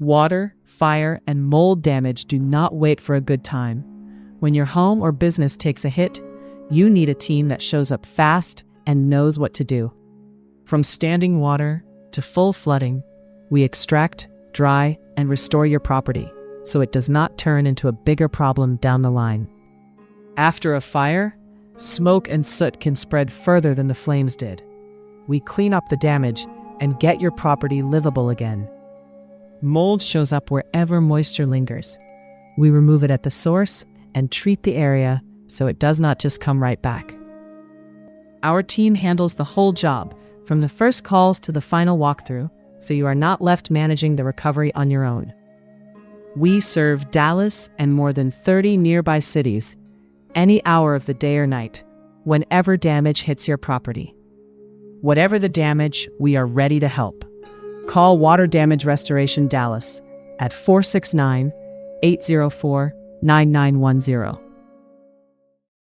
Water, fire, and mold damage do not wait for a good time. When your home or business takes a hit, you need a team that shows up fast and knows what to do. From standing water to full flooding, we extract, dry, and restore your property so it does not turn into a bigger problem down the line. After a fire, smoke and soot can spread further than the flames did. We clean up the damage and get your property livable again. Mold shows up wherever moisture lingers. We remove it at the source and treat the area so it does not just come right back. Our team handles the whole job, from the first calls to the final walkthrough, so you are not left managing the recovery on your own. We serve Dallas and more than 30 nearby cities, any hour of the day or night, whenever damage hits your property. Whatever the damage, we are ready to help. Call Water Damage Restoration Dallas at 469-804-9910.